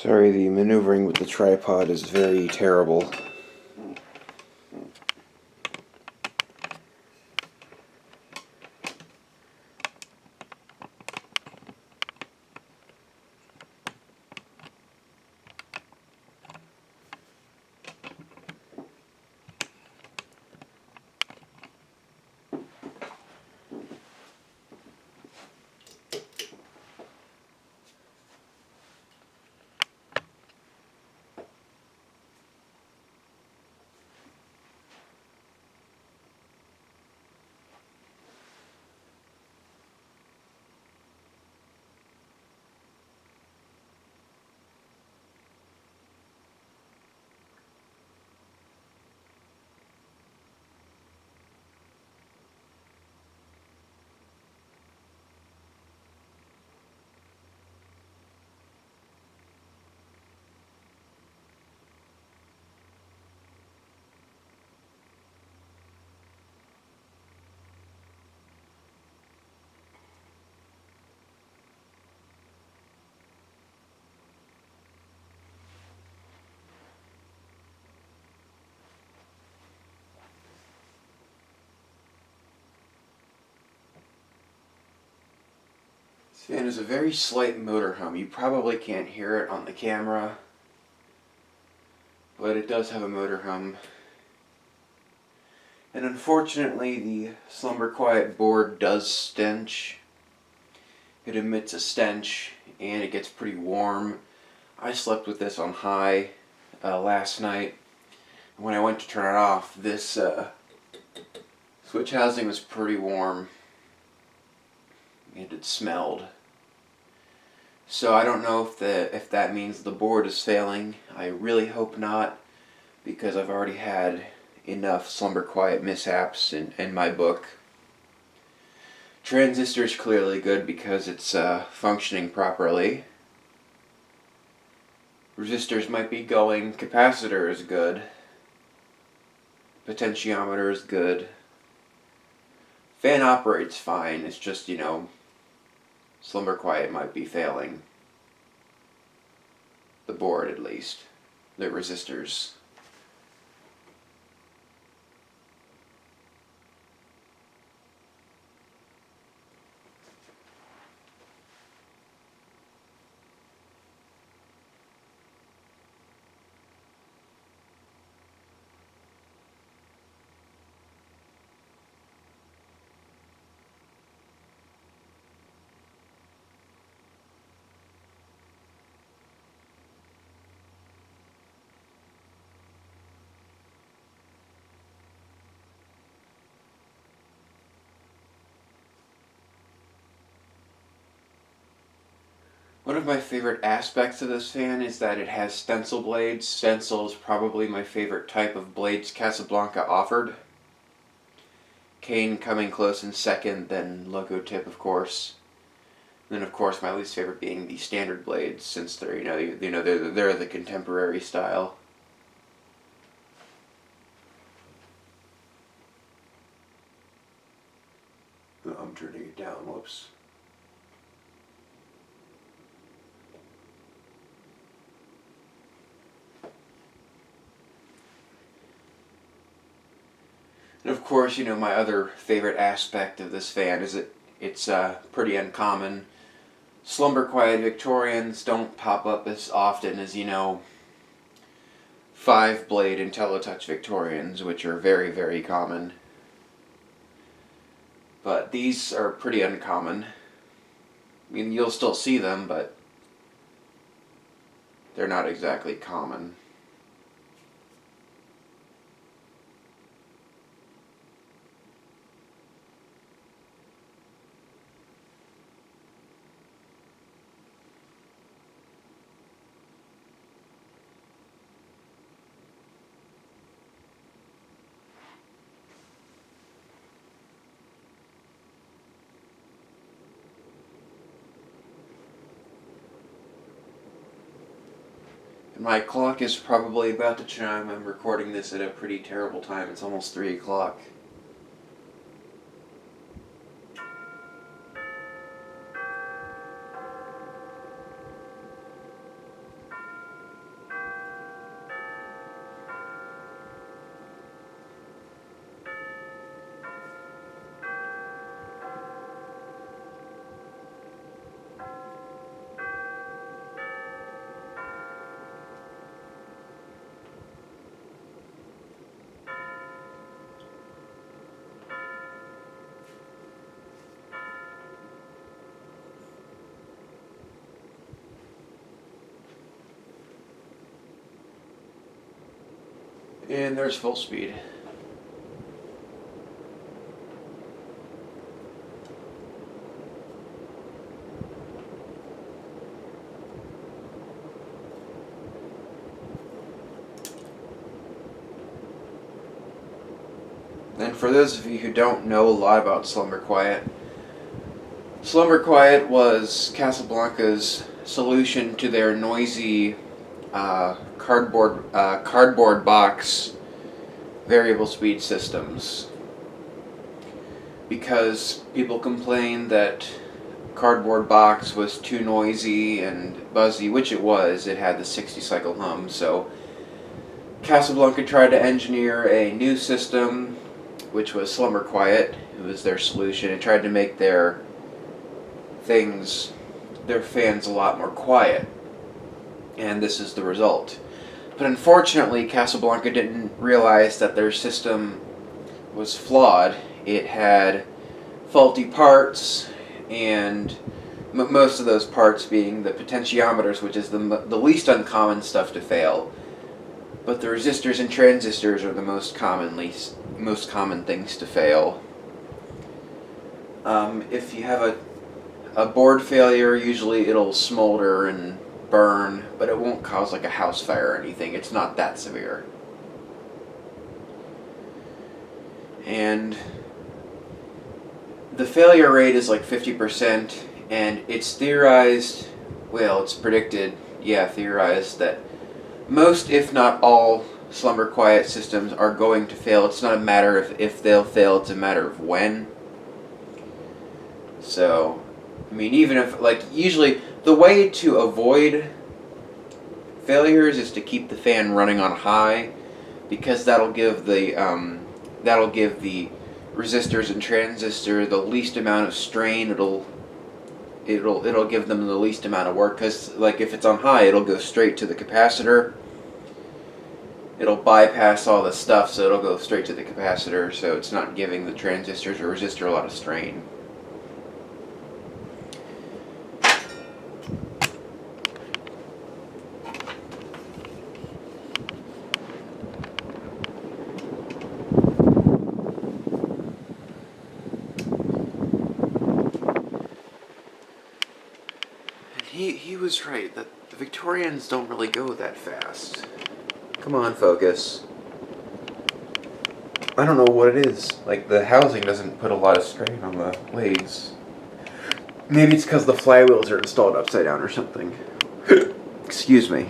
Sorry, the maneuvering with the tripod is very terrible. This fan is a very slight motor hum. You probably can't hear it on the camera, but it does have a motor hum. And unfortunately, the Slumber Quiet board does stench. It emits a stench, and it gets pretty warm. I slept with this on high last night. When I went to turn it off, this switch housing was pretty warm, and it smelled. So I don't know if that means the board is failing. I really hope not, because I've already had enough Slumber Quiet mishaps in my book. Transistor's clearly good because it's functioning properly. Resistors might be going. Capacitor is good. Potentiometer is good. Fan operates fine. It's just, Slumber Quiet might be failing. The board, at least. The resistors. One of my favorite aspects of this fan is that it has stencil blades. Stencil is probably my favorite type of blades Casablanca offered. Cane coming close in second, then logo tip, of course. And then, of course, my least favorite being the standard blades, since they're they're the contemporary style. Oh, I'm turning it down. Whoops. And of course, my other favorite aspect of this fan is it's pretty uncommon. Slumber Quiet Victorians don't pop up as often as, 5-blade IntelliTouch Victorians, which are very, very common. But these are pretty uncommon. I mean, you'll still see them, but they're not exactly common. My clock is probably about to chime. I'm recording this at a pretty terrible time. It's almost 3 o'clock. And there's full speed. And for those of you who don't know a lot about Slumber Quiet was Casablanca's solution to their noisy cardboard box variable speed systems. Because people complained that cardboard box was too noisy and buzzy, which it was. It had the 60 cycle hum, so Casablanca tried to engineer a new system, which was Slumber Quiet. It was their solution. It tried to make their fans a lot more quiet. And this is the result. But unfortunately, Casablanca didn't realize that their system was flawed. It had faulty parts, and most of those parts being the potentiometers, which is the least uncommon stuff to fail. But the resistors and transistors are the most common things to fail. If you have a board failure, usually it'll smolder and burn, but it won't cause like a house fire or anything. It's not that severe. And the failure rate is like 50%, and it's theorized, well, it's predicted, theorized that most, if not all, Slumber Quiet systems are going to fail. It's not a matter of if they'll fail, it's a matter of when. So, I mean, even if, like, usually the way to avoid failures is to keep the fan running on high, because that'll give the resistors and transistor the least amount of strain. It'll give them the least amount of work, because like if it's on high, it'll go straight to the capacitor. It'll bypass all the stuff, so it'll go straight to the capacitor, so it's not giving the transistors or resistor a lot of strain. He was right, that the Victorians don't really go that fast. Come on, focus. I don't know what it is. Like, the housing doesn't put a lot of strain on the legs. Maybe it's because the flywheels are installed upside down or something. Excuse me.